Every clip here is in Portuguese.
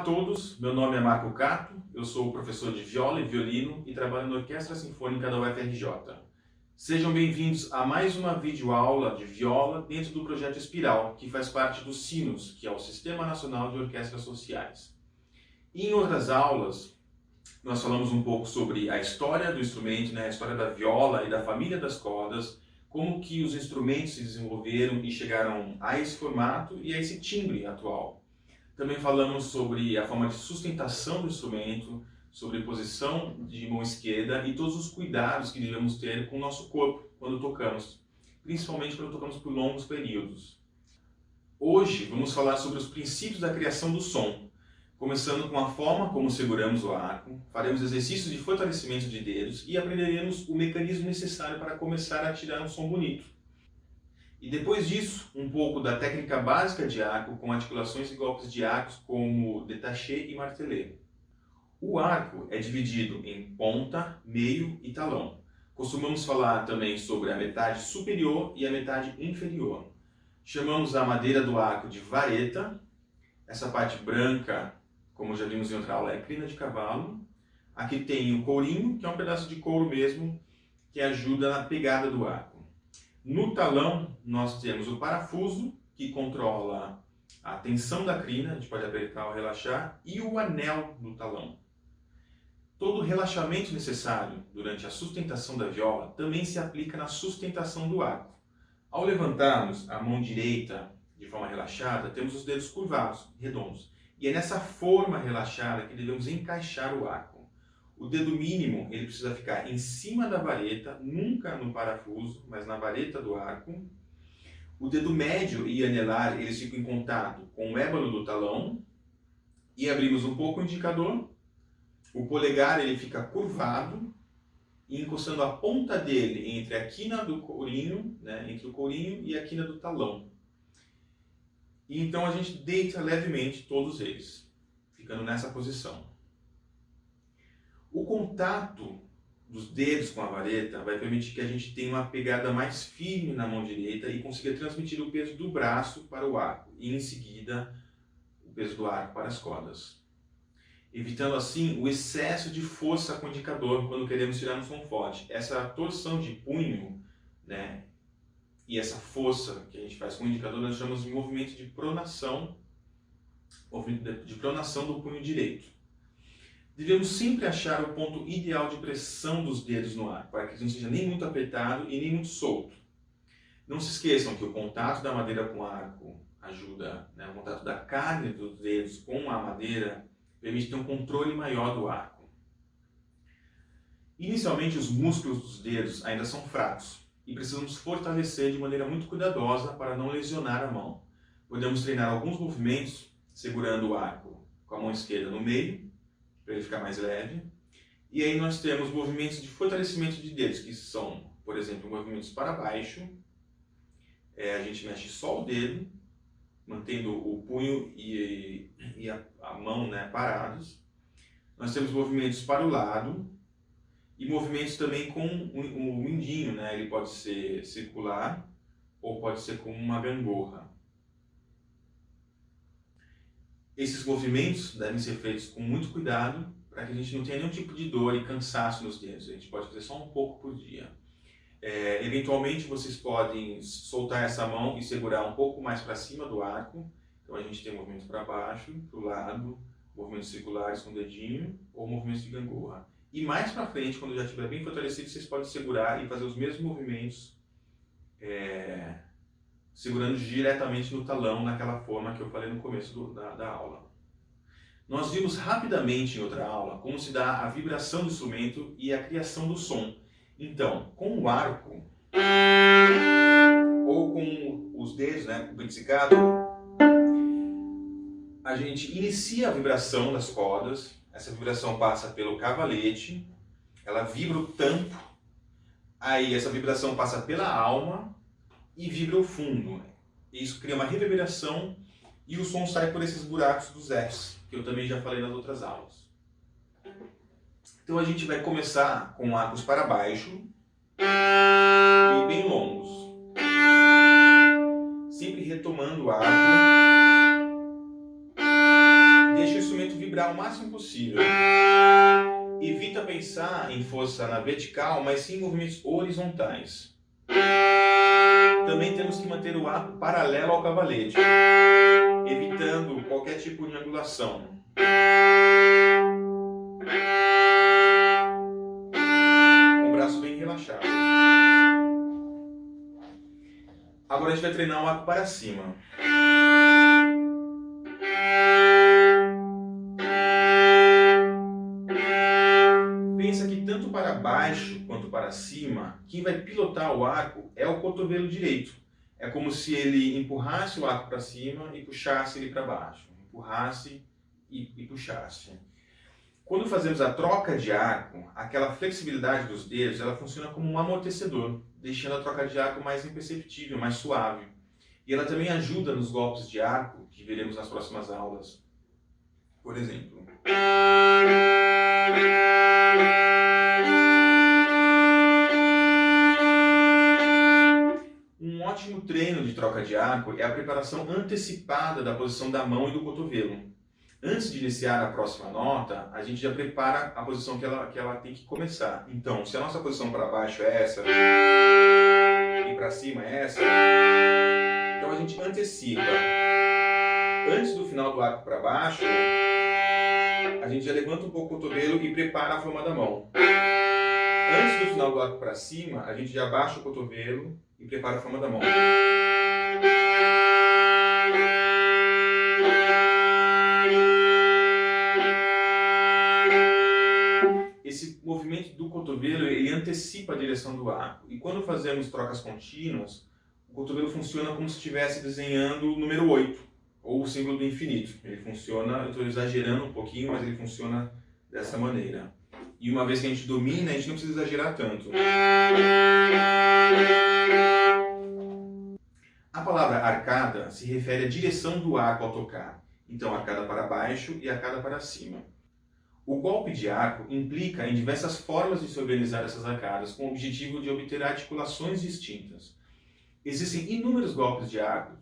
todos, meu nome é Marco Cato, eu sou professor de viola e violino e trabalho na Orquestra Sinfônica da UFRJ. Sejam bem-vindos a mais uma videoaula de viola dentro do projeto Espiral, que faz parte do SINOS, que é o Sistema Nacional de Orquestras Sociais. E em outras aulas, nós falamos um pouco sobre a história do instrumento, a história da viola e da família das cordas, como que os instrumentos se desenvolveram e chegaram a esse formato e a esse timbre atual. Também falamos sobre a forma de sustentação do instrumento, sobre posição de mão esquerda e todos os cuidados que devemos ter com o nosso corpo quando tocamos, principalmente quando tocamos por longos períodos. Hoje vamos falar sobre os princípios da criação do som, começando com a forma como seguramos o arco, faremos exercícios de fortalecimento de dedos e aprenderemos o mecanismo necessário para começar a tirar um som bonito. E depois disso, um pouco da técnica básica de arco com articulações e golpes de arcos como détaché e martelé. O arco é dividido em ponta, meio e talão. Costumamos falar também sobre a metade superior e a metade inferior. Chamamos a madeira do arco de vareta. Essa parte branca, como já vimos em outra aula, é crina de cavalo. Aqui tem o courinho, que é um pedaço de couro mesmo, que ajuda na pegada do arco. No talão, nós temos o parafuso, que controla a tensão da crina, a gente pode apertar ou relaxar, e o anel do talão. Todo o relaxamento necessário durante a sustentação da viola também se aplica na sustentação do arco. Ao levantarmos a mão direita de forma relaxada, temos os dedos curvados, redondos. E é nessa forma relaxada que devemos encaixar o arco. O dedo mínimo ele precisa ficar em cima da vareta, nunca no parafuso, mas na vareta do arco. O dedo médio e anelar eles ficam em contato com o ébano do talão. E abrimos um pouco o indicador. O polegar ele fica curvado e encostando a ponta dele entre a quina do courinho, entre o courinho e a quina do talão. E então a gente deita levemente todos eles, ficando nessa posição. O contato dos dedos com a vareta vai permitir que a gente tenha uma pegada mais firme na mão direita e consiga transmitir o peso do braço para o arco e em seguida o peso do arco para as cordas. Evitando assim o excesso de força com o indicador quando queremos tirar um som forte. Essa torção de punho, e essa força que a gente faz com o indicador nós chamamos de movimento de pronação do punho direito. Devemos sempre achar o ponto ideal de pressão dos dedos no arco, para que não seja nem muito apertado e nem muito solto. Não se esqueçam que o contato da madeira com o arco ajuda, o contato da carne dos dedos com a madeira permite ter um controle maior do arco. Inicialmente os músculos dos dedos ainda são fracos e precisamos fortalecer de maneira muito cuidadosa para não lesionar a mão. Podemos treinar alguns movimentos segurando o arco com a mão esquerda no meio, para ele ficar mais leve. E aí nós temos movimentos de fortalecimento de dedos, que são, por exemplo, movimentos para baixo. A gente mexe só o dedo, mantendo o punho e a mão parados. Nós temos movimentos para o lado e movimentos também com o mindinho, ele pode ser circular ou pode ser como uma gangorra. Esses movimentos devem ser feitos com muito cuidado para que a gente não tenha nenhum tipo de dor e cansaço nos dedos. A gente pode fazer só um pouco por dia. Eventualmente vocês podem soltar essa mão e segurar um pouco mais para cima do arco. Então a gente tem movimentos para baixo, para o lado, movimentos circulares com o dedinho ou movimentos de gangorra. E mais para frente, quando já estiver bem fortalecido, vocês podem segurar e fazer os mesmos movimentos segurando diretamente no talão, naquela forma que eu falei no começo da aula. Nós vimos rapidamente em outra aula como se dá a vibração do instrumento e a criação do som. Então, com o arco, ou com os dedos, com o pizzicato, a gente inicia a vibração das cordas. Essa vibração passa pelo cavalete, ela vibra o tampo, aí essa vibração passa pela alma, e vibra o fundo. Isso cria uma reverberação e o som sai por esses buracos dos Fs, que eu também já falei nas outras aulas. Então a gente vai começar com arcos para baixo e bem longos. Sempre retomando o arco. Deixa o instrumento equilibrar o máximo possível. Evita pensar em força na vertical, mas sim em movimentos horizontais. Também temos que manter o arco paralelo ao cavalete, evitando qualquer tipo de angulação. Com o braço bem relaxado. Agora a gente vai treinar o arco para cima. Pensa que tanto para baixo quanto para cima, quem vai pilotar o arco é o cotovelo direito. É como se ele empurrasse o arco para cima e puxasse ele para baixo. Empurrasse e puxasse. Quando fazemos a troca de arco, aquela flexibilidade dos dedos, ela funciona como um amortecedor, deixando a troca de arco mais imperceptível, mais suave. E ela também ajuda nos golpes de arco que veremos nas próximas aulas. Por exemplo, um ótimo treino de troca de arco é a preparação antecipada da posição da mão e do cotovelo. Antes de iniciar a próxima nota, a gente já prepara a posição que ela tem que começar. Então, se a nossa posição para baixo é essa e para cima é essa, então a gente antecipa. Antes do final do arco para baixo, a gente já levanta um pouco o cotovelo e prepara a forma da mão. Antes do final do arco para cima, a gente já abaixa o cotovelo e prepara a forma da mão. Esse movimento do cotovelo, ele antecipa a direção do arco. E quando fazemos trocas contínuas, o cotovelo funciona como se estivesse desenhando o número 8, ou o símbolo do infinito. Ele funciona, eu estou exagerando um pouquinho, mas ele funciona dessa maneira. E uma vez que a gente domina, a gente não precisa exagerar tanto. A palavra arcada se refere à direção do arco ao tocar. Então, arcada para baixo e arcada para cima. O golpe de arco implica em diversas formas de se organizar essas arcadas com o objetivo de obter articulações distintas. Existem inúmeros golpes de arco.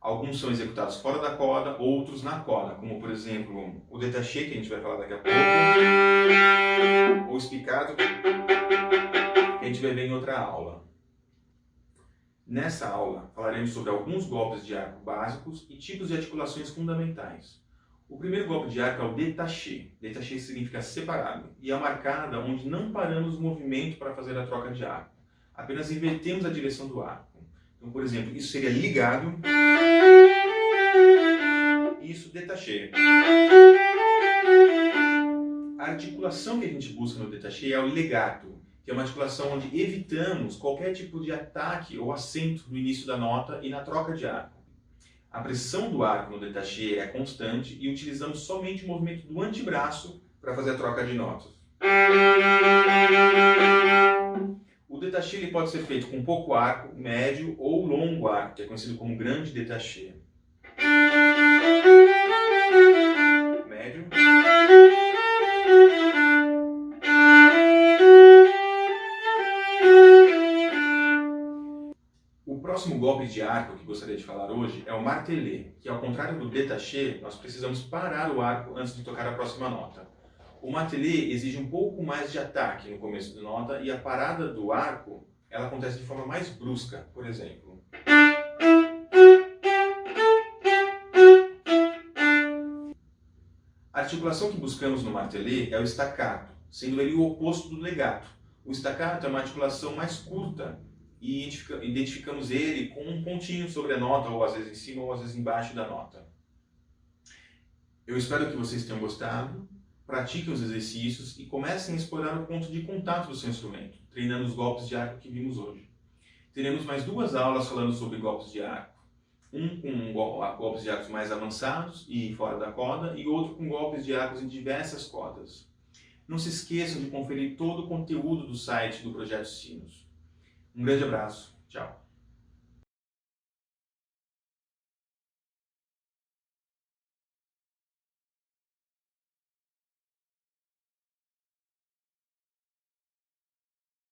Alguns são executados fora da corda, outros na corda, como por exemplo o détaché, que a gente vai falar daqui a pouco, ou o spiccato, que a gente vai ver em outra aula. Nessa aula, falaremos sobre alguns golpes de arco básicos e tipos de articulações fundamentais. O primeiro golpe de arco é o détaché. Détaché significa separado, e é uma arcada onde não paramos o movimento para fazer a troca de arco. Apenas invertemos a direção do arco. Então, por exemplo, isso seria ligado, isso détaché. A articulação que a gente busca no détaché é o legato, que é uma articulação onde evitamos qualquer tipo de ataque ou acento no início da nota e na troca de arco. A pressão do arco no détaché é constante e utilizamos somente o movimento do antebraço para fazer a troca de notas. O détaché ele pode ser feito com pouco arco, médio ou longo arco, que é conhecido como grande détaché. Médio. O próximo golpe de arco que gostaria de falar hoje é o martelé, que ao contrário do détaché, nós precisamos parar o arco antes de tocar a próxima nota. O martelé exige um pouco mais de ataque no começo da nota e a parada do arco ela acontece de forma mais brusca, por exemplo. A articulação que buscamos no martelé é o staccato, sendo ele o oposto do legato. O staccato é uma articulação mais curta e identificamos ele com um pontinho sobre a nota, ou às vezes em cima ou às vezes embaixo da nota. Eu espero que vocês tenham gostado. Pratiquem os exercícios e comecem a explorar o ponto de contato do seu instrumento, treinando os golpes de arco que vimos hoje. Teremos mais 2 aulas falando sobre golpes de arco. Um com golpes de arcos mais avançados e fora da corda, e outro com golpes de arcos em diversas cordas. Não se esqueçam de conferir todo o conteúdo do site do Projeto Sinos. Um grande abraço. Tchau.